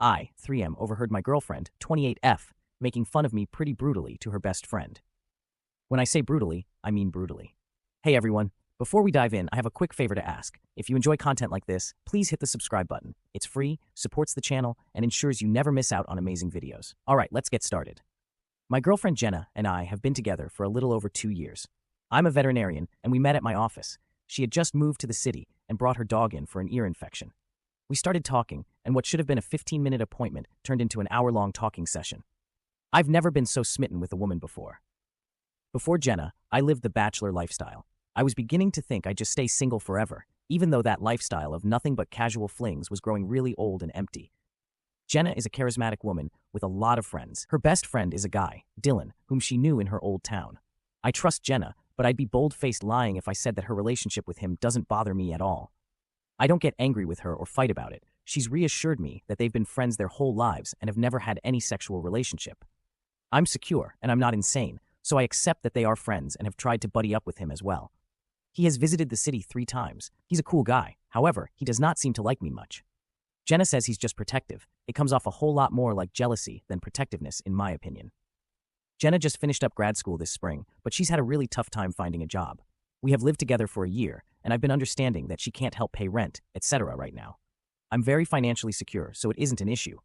I, 3M, overheard my girlfriend, 28F, making fun of me pretty brutally to her best friend. When I say brutally, I mean brutally. Hey everyone, before we dive in, I have a quick favor to ask. If you enjoy content like this, please hit the subscribe button. It's free, supports the channel, and ensures you never miss out on amazing videos. Alright, let's get started. My girlfriend Jenna and I have been together for a little over 2 years. I'm a veterinarian, and we met at my office. She had just moved to the city and brought her dog in for an ear infection. We started talking, and what should have been a 15-minute appointment turned into an hour-long talking session. I've never been so smitten with a woman before. Before Jenna, I lived the bachelor lifestyle. I was beginning to think I'd just stay single forever, even though that lifestyle of nothing but casual flings was growing really old and empty. Jenna is a charismatic woman with a lot of friends. Her best friend is a guy, Dylan, whom she knew in her old town. I trust Jenna, but I'd be bold-faced lying if I said that her relationship with him doesn't bother me at all. I don't get angry with her or fight about it. She's reassured me that they've been friends their whole lives and have never had any sexual relationship. I'm secure, and I'm not insane, so I accept that they are friends and have tried to buddy up with him as well. He has visited the city 3 times. He's a cool guy. However, he does not seem to like me much. Jenna says he's just protective. It comes off a whole lot more like jealousy than protectiveness, in my opinion. Jenna just finished up grad school this spring, but she's had a really tough time finding a job. We have lived together for a year, and I've been understanding that she can't help pay rent, etc. right now. I'm very financially secure, so it isn't an issue.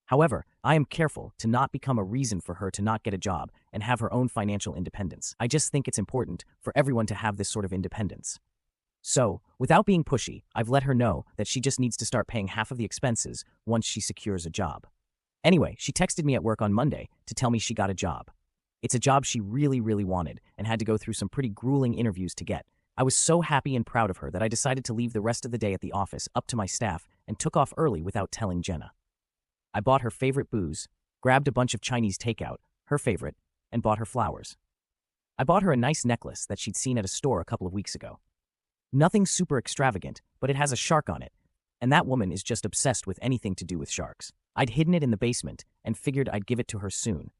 However, I am careful to not become a reason for her to not get a job and have her own financial independence. I just think it's important for everyone to have this sort of independence. So, without being pushy, I've let her know that she just needs to start paying half of the expenses once she secures a job. Anyway, she texted me at work on Monday to tell me she got a job. It's a job she really wanted and had to go through some pretty grueling interviews to get. I was so happy and proud of her that I decided to leave the rest of the day at the office up to my staff and took off early without telling Jenna. I bought her favorite booze, grabbed a bunch of Chinese takeout, her favorite, and bought her flowers. I bought her a nice necklace that she'd seen at a store a couple of weeks ago. Nothing super extravagant, but it has a shark on it, and that woman is just obsessed with anything to do with sharks. I'd hidden it in the basement and figured I'd give it to her soon.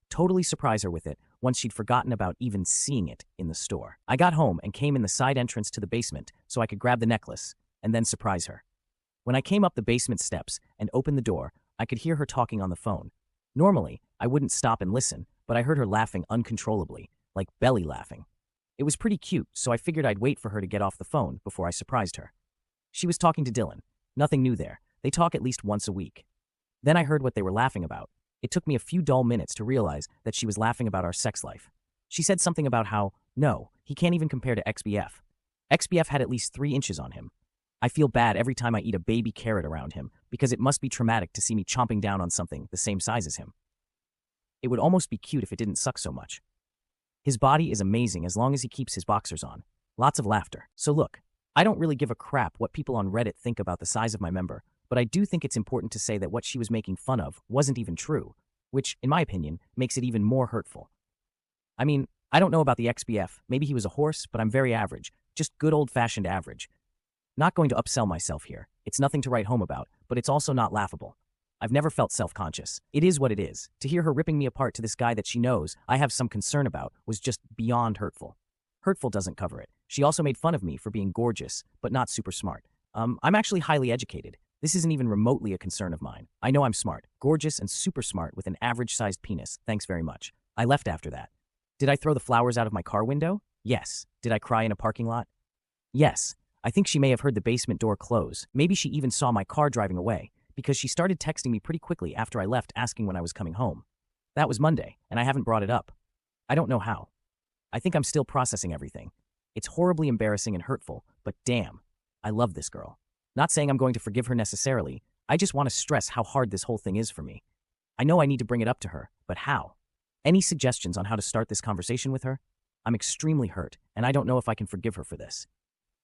Totally surprise her with it once she'd forgotten about even seeing it in the store. I got home and came in the side entrance to the basement so I could grab the necklace and then surprise her. When I came up the basement steps and opened the door, I could hear her talking on the phone. Normally, I wouldn't stop and listen, but I heard her laughing uncontrollably, like belly laughing. It was pretty cute, so I figured I'd wait for her to get off the phone before I surprised her. She was talking to Dylan. Nothing new there. They talk at least once a week. Then I heard what they were laughing about. It took me a few dull minutes to realize that she was laughing about our sex life. She said something about how, no, he can't even compare to XBF. XBF had at least 3 inches on him. I feel bad every time I eat a baby carrot around him because it must be traumatic to see me chomping down on something the same size as him. It would almost be cute if it didn't suck so much. His body is amazing as long as he keeps his boxers on. Lots of laughter. So look, I don't really give a crap what people on Reddit think about the size of my member, but I do think it's important to say that what she was making fun of wasn't even true, which, in my opinion, makes it even more hurtful. I mean, I don't know about the XBF, maybe he was a horse, but I'm very average, just good old-fashioned average. Not going to upsell myself here. It's nothing to write home about, but it's also not laughable. I've never felt self-conscious. It is what it is. To hear her ripping me apart to this guy that she knows I have some concern about was just beyond hurtful. Hurtful doesn't cover it. She also made fun of me for being gorgeous, but not super smart. I'm actually highly educated. This isn't even remotely a concern of mine. I know I'm smart, gorgeous, and super smart with an average-sized penis. Thanks very much. I left after that. Did I throw the flowers out of my car window? Yes. Did I cry in a parking lot? Yes. I think she may have heard the basement door close. Maybe she even saw my car driving away, because she started texting me pretty quickly after I left asking when I was coming home. That was Monday, and I haven't brought it up. I don't know how. I think I'm still processing everything. It's horribly embarrassing and hurtful, but damn, I love this girl. Not saying I'm going to forgive her necessarily, I just want to stress how hard this whole thing is for me. I know I need to bring it up to her, but how? Any suggestions on how to start this conversation with her? I'm extremely hurt, and I don't know if I can forgive her for this.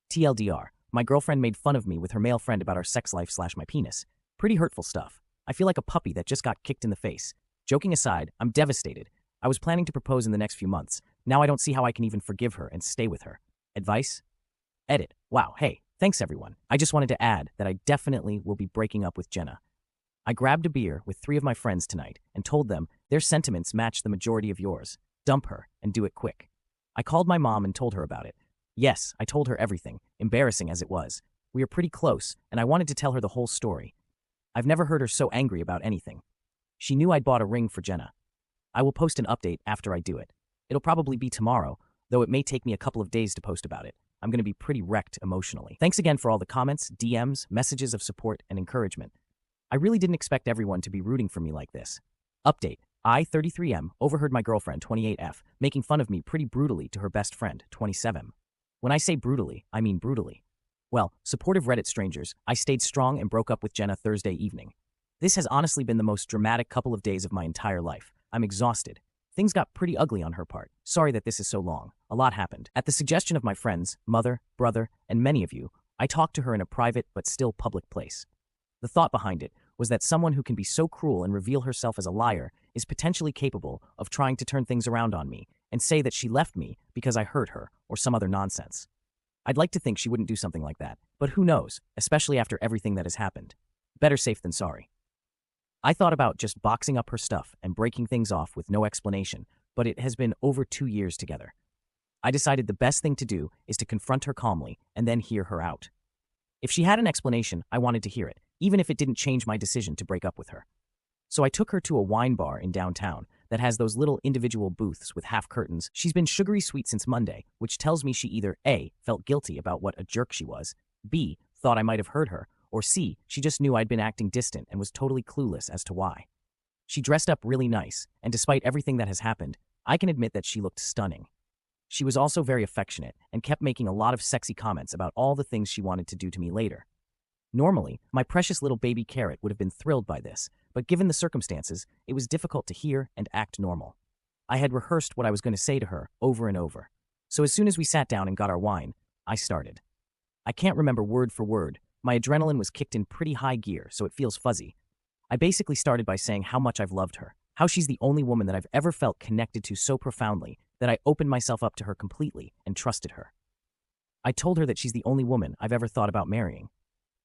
TLDR, my girlfriend made fun of me with her male friend about our sex life/my penis. Pretty hurtful stuff. I feel like a puppy that just got kicked in the face. Joking aside, I'm devastated. I was planning to propose in the next few months. Now I don't see how I can even forgive her and stay with her. Advice? Edit. Wow, hey, thanks everyone. I just wanted to add that I definitely will be breaking up with Jenna. I grabbed a beer with 3 of my friends tonight and told them their sentiments match the majority of yours. Dump her and do it quick. I called my mom and told her about it. Yes, I told her everything, embarrassing as it was. We are pretty close, and I wanted to tell her the whole story. I've never heard her so angry about anything. She knew I'd bought a ring for Jenna. I will post an update after I do it. It'll probably be tomorrow, though it may take me a couple of days to post about it. I'm going to be pretty wrecked emotionally. Thanks again for all the comments, DMs, messages of support, and encouragement. I really didn't expect everyone to be rooting for me like this. Update. I, 33M, overheard my girlfriend, 28F, making fun of me pretty brutally to her best friend, 27. When I say brutally, I mean brutally. Well, supportive Reddit strangers, I stayed strong and broke up with Jenna Thursday evening. This has honestly been the most dramatic couple of days of my entire life. I'm exhausted. Things got pretty ugly on her part. Sorry that this is so long. A lot happened. At the suggestion of my friends, mother, brother, and many of you, I talked to her in a private but still public place. The thought behind it was that someone who can be so cruel and reveal herself as a liar is potentially capable of trying to turn things around on me and say that she left me because I hurt her or some other nonsense. I'd like to think she wouldn't do something like that, but who knows, especially after everything that has happened. Better safe than sorry. I thought about just boxing up her stuff and breaking things off with no explanation, but it has been over 2 years together. I decided the best thing to do is to confront her calmly and then hear her out. If she had an explanation, I wanted to hear it, even if it didn't change my decision to break up with her. So I took her to a wine bar in downtown that has those little individual booths with half curtains. She's been sugary sweet since Monday, which tells me she either A, felt guilty about what a jerk she was, B, thought I might have hurt her, or C, she just knew I'd been acting distant and was totally clueless as to why. She dressed up really nice, and despite everything that has happened, I can admit that she looked stunning. She was also very affectionate and kept making a lot of sexy comments about all the things she wanted to do to me later. Normally, my precious little baby carrot would have been thrilled by this, but given the circumstances, it was difficult to hear and act normal. I had rehearsed what I was going to say to her over and over. So as soon as we sat down and got our wine, I started. I can't remember word for word. My adrenaline was kicked in pretty high gear, so it feels fuzzy. I basically started by saying how much I've loved her, how she's the only woman that I've ever felt connected to so profoundly that I opened myself up to her completely and trusted her. I told her that she's the only woman I've ever thought about marrying,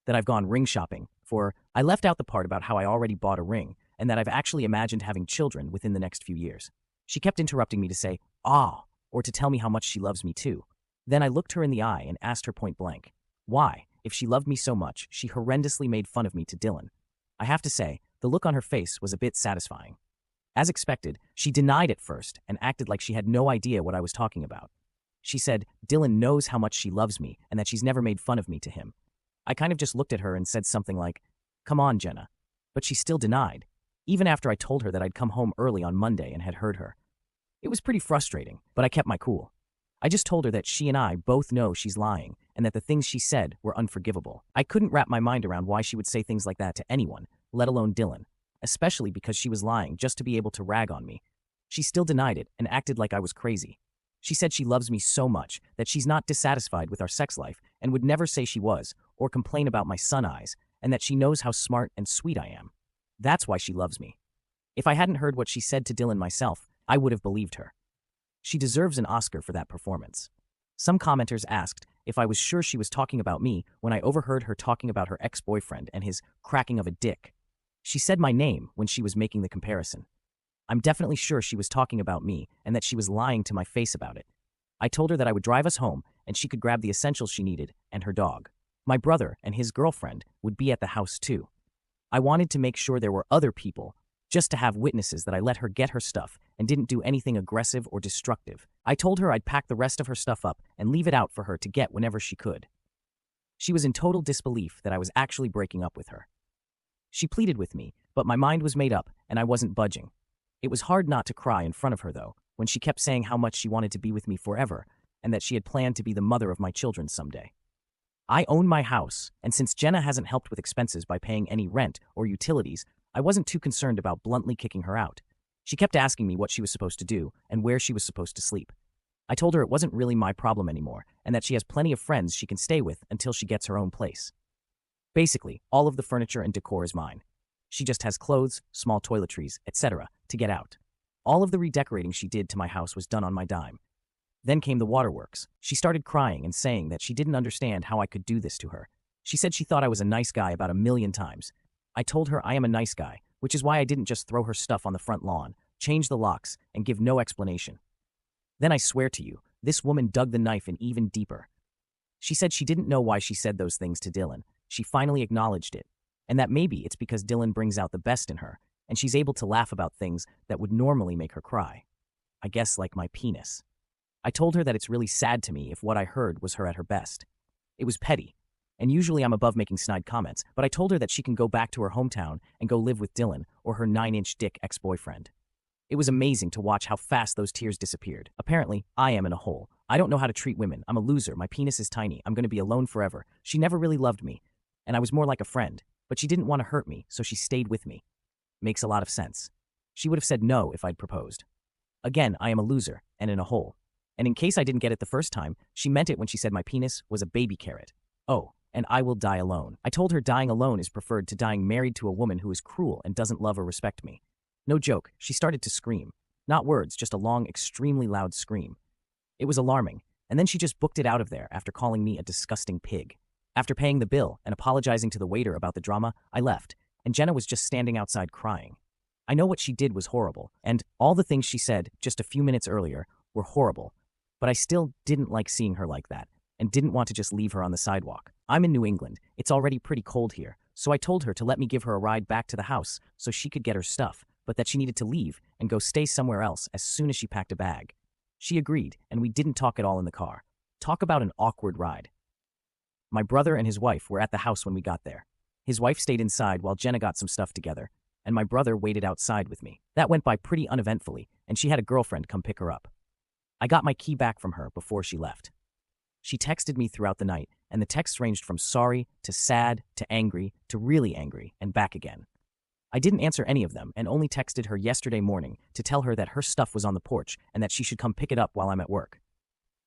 that I've gone ring shopping for. I left out the part about how I already bought a ring and that I've actually imagined having children within the next few years. She kept interrupting me to say, or to tell me how much she loves me too. Then I looked her in the eye and asked her point blank, why, if she loved me so much, she horrendously made fun of me to Dylan. I have to say, the look on her face was a bit satisfying. As expected, she denied at first and acted like she had no idea what I was talking about. She said, Dylan knows how much she loves me and that she's never made fun of me to him. I kind of just looked at her and said something like, come on, Jenna. But she still denied, even after I told her that I'd come home early on Monday and had heard her. It was pretty frustrating, but I kept my cool. I just told her that she and I both know she's lying and that the things she said were unforgivable. I couldn't wrap my mind around why she would say things like that to anyone, let alone Dylan, especially because she was lying just to be able to rag on me. She still denied it and acted like I was crazy. She said she loves me so much that she's not dissatisfied with our sex life and would never say she was or complain about my sun eyes, and that she knows how smart and sweet I am. That's why she loves me. If I hadn't heard what she said to Dylan myself, I would have believed her. She deserves an Oscar for that performance. Some commenters asked if I was sure she was talking about me when I overheard her talking about her ex-boyfriend and his cracking of a dick. She said my name when she was making the comparison. I'm definitely sure she was talking about me and that she was lying to my face about it. I told her that I would drive us home and she could grab the essentials she needed and her dog. My brother and his girlfriend would be at the house too. I wanted to make sure there were other people, just to have witnesses that I let her get her stuff and didn't do anything aggressive or destructive. I told her I'd pack the rest of her stuff up and leave it out for her to get whenever she could. She was in total disbelief that I was actually breaking up with her. She pleaded with me, but my mind was made up and I wasn't budging. It was hard not to cry in front of her, though, when she kept saying how much she wanted to be with me forever and that she had planned to be the mother of my children someday. I own my house, and since Jenna hasn't helped with expenses by paying any rent or utilities, I wasn't too concerned about bluntly kicking her out. She kept asking me what she was supposed to do and where she was supposed to sleep. I told her it wasn't really my problem anymore and that she has plenty of friends she can stay with until she gets her own place. Basically, all of the furniture and decor is mine. She just has clothes, small toiletries, etc. to get out. All of the redecorating she did to my house was done on my dime. Then came the waterworks. She started crying and saying that she didn't understand how I could do this to her. She said she thought I was a nice guy about 1,000,000 times. I told her I am a nice guy, which is why I didn't just throw her stuff on the front lawn, change the locks, and give no explanation. Then I swear to you, this woman dug the knife in even deeper. She said she didn't know why she said those things to Dylan. She finally acknowledged it. and that maybe it's because Dylan brings out the best in her, and she's able to laugh about things that would normally make her cry. I guess like my penis. I told her that it's really sad to me if what I heard was her at her best. It was petty, and usually I'm above making snide comments, but I told her that she can go back to her hometown and go live with Dylan or her 9-inch dick ex-boyfriend. It was amazing to watch how fast those tears disappeared. Apparently, I am in a hole. I don't know how to treat women. I'm a loser. My penis is tiny. I'm going to be alone forever. She never really loved me, and I was more like a friend, but she didn't want to hurt me, so she stayed with me. Makes a lot of sense. She would have said no if I'd proposed. Again, I am a loser and in a hole. And in case I didn't get it the first time, she meant it when she said my penis was a baby carrot. Oh, and I will die alone. I told her dying alone is preferred to dying married to a woman who is cruel and doesn't love or respect me. No joke, she started to scream. Not words, just a long, extremely loud scream. It was alarming, and then she just booked it out of there after calling me a disgusting pig. After paying the bill and apologizing to the waiter about the drama, I left, and Jenna was just standing outside crying. I know what she did was horrible, and all the things she said just a few minutes earlier were horrible, but I still didn't like seeing her like that, and didn't want to just leave her on the sidewalk. I'm in New England. It's already pretty cold here, so I told her to let me give her a ride back to the house so she could get her stuff, but that she needed to leave and go stay somewhere else as soon as she packed a bag. She agreed, and we didn't talk at all in the car. Talk about an awkward ride. My brother and his wife were at the house when we got there. His wife stayed inside while Jenna got some stuff together, and my brother waited outside with me. That went by pretty uneventfully, and she had a girlfriend come pick her up. I got my key back from her before she left. She texted me throughout the night, and the texts ranged from sorry to sad to angry to really angry and back again. I didn't answer any of them and only texted her yesterday morning to tell her that her stuff was on the porch and that she should come pick it up while I'm at work.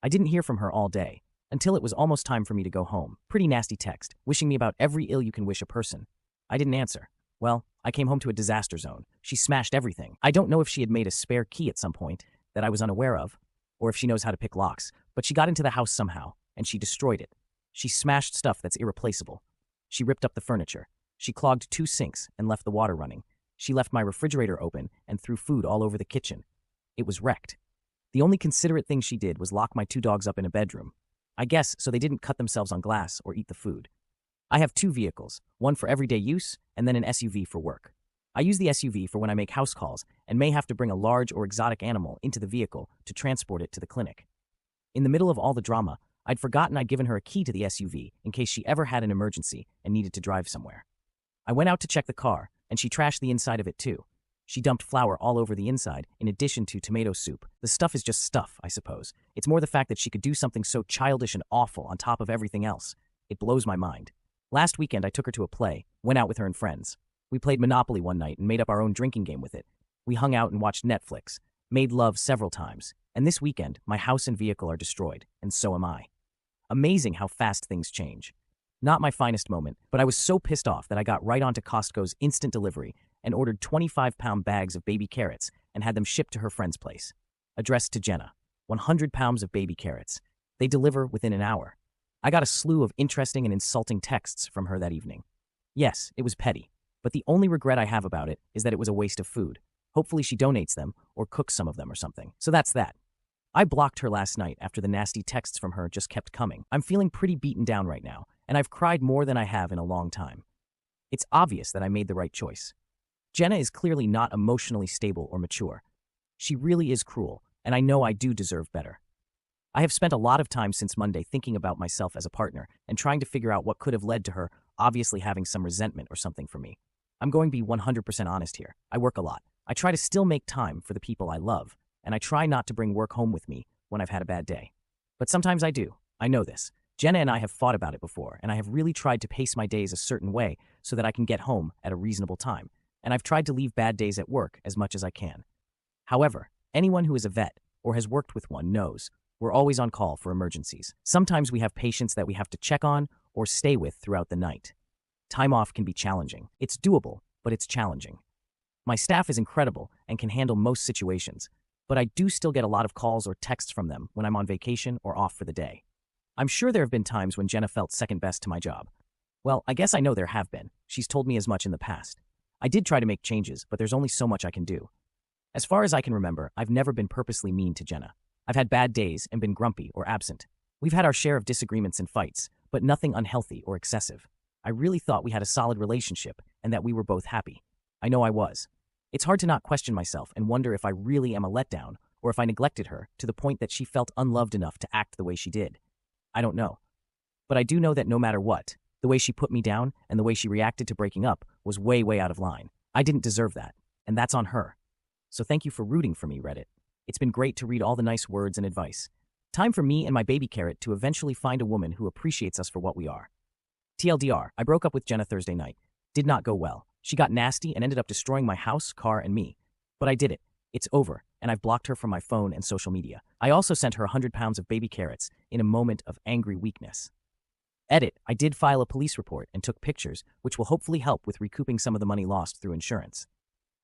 I didn't hear from her all day, until it was almost time for me to go home. Pretty nasty text, wishing me about every ill you can wish a person. I didn't answer. Well, I came home to a disaster zone. She smashed everything. I don't know if she had made a spare key at some point that I was unaware of, or if she knows how to pick locks, but she got into the house somehow, and she destroyed it. She smashed stuff that's irreplaceable. She ripped up the furniture. She clogged 2 sinks and left the water running. She left my refrigerator open and threw food all over the kitchen. It was wrecked. The only considerate thing she did was lock my 2 dogs up in a bedroom. I guess so they didn't cut themselves on glass or eat the food. I have 2 vehicles, one for everyday use and then an SUV for work. I use the SUV for when I make house calls and may have to bring a large or exotic animal into the vehicle to transport it to the clinic. In the middle of all the drama, I'd forgotten I'd given her a key to the SUV in case she ever had an emergency and needed to drive somewhere. I went out to check the car, and she trashed the inside of it too. She dumped flour all over the inside, in addition to tomato soup. The stuff is just stuff, I suppose. It's more the fact that she could do something so childish and awful on top of everything else. It blows my mind. Last weekend I took her to a play, went out with her and friends. We played Monopoly one night and made up our own drinking game with it. We hung out and watched Netflix, made love several times, and this weekend my house and vehicle are destroyed, and so am I. Amazing how fast things change. Not my finest moment, but I was so pissed off that I got right onto Costco's instant delivery and ordered 25-pound bags of baby carrots and had them shipped to her friend's place. Addressed to Jenna, 100 pounds of baby carrots. They deliver within an hour. I got a slew of interesting and insulting texts from her that evening. Yes, it was petty, but the only regret I have about it is that it was a waste of food. Hopefully she donates them or cooks some of them or something. So that's that. I blocked her last night after the nasty texts from her just kept coming. I'm feeling pretty beaten down right now, and I've cried more than I have in a long time. It's obvious that I made the right choice. Jenna is clearly not emotionally stable or mature. She really is cruel, and I know I do deserve better. I have spent a lot of time since Monday thinking about myself as a partner and trying to figure out what could have led to her obviously having some resentment or something for me. I'm going to be 100% honest here. I work a lot. I try to still make time for the people I love, and I try not to bring work home with me when I've had a bad day. But sometimes I do. I know this. Jenna and I have fought about it before, and I have really tried to pace my days a certain way so that I can get home at a reasonable time, and I've tried to leave bad days at work as much as I can. However, anyone who is a vet or has worked with one knows we're always on call for emergencies. Sometimes we have patients that we have to check on or stay with throughout the night. Time off can be challenging. It's doable, but it's challenging. My staff is incredible and can handle most situations, but I do still get a lot of calls or texts from them when I'm on vacation or off for the day. I'm sure there have been times when Jenna felt second best to my job. Well, I guess I know there have been. She's told me as much in the past. I did try to make changes, but there's only so much I can do. As far as I can remember, I've never been purposely mean to Jenna. I've had bad days and been grumpy or absent. We've had our share of disagreements and fights, but nothing unhealthy or excessive. I really thought we had a solid relationship and that we were both happy. I know I was. It's hard to not question myself and wonder if I really am a letdown or if I neglected her to the point that she felt unloved enough to act the way she did. I don't know. But I do know that no matter what, the way she put me down and the way she reacted to breaking up was way, way out of line. I didn't deserve that, and that's on her. So thank you for rooting for me, Reddit. It's been great to read all the nice words and advice. Time for me and my baby carrot to eventually find a woman who appreciates us for what we are. TLDR, I broke up with Jenna Thursday night. Did not go well. She got nasty and ended up destroying my house, car, and me. But I did it. It's over, and I've blocked her from my phone and social media. I also sent her 100 pounds of baby carrots in a moment of angry weakness. Edit, I did file a police report and took pictures, which will hopefully help with recouping some of the money lost through insurance.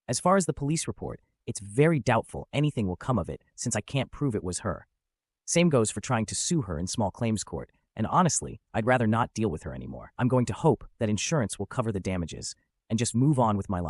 As far as the police report, it's very doubtful anything will come of it since I can't prove it was her. Same goes for trying to sue her in small claims court, and honestly, I'd rather not deal with her anymore. I'm going to hope that insurance will cover the damages and just move on with my life.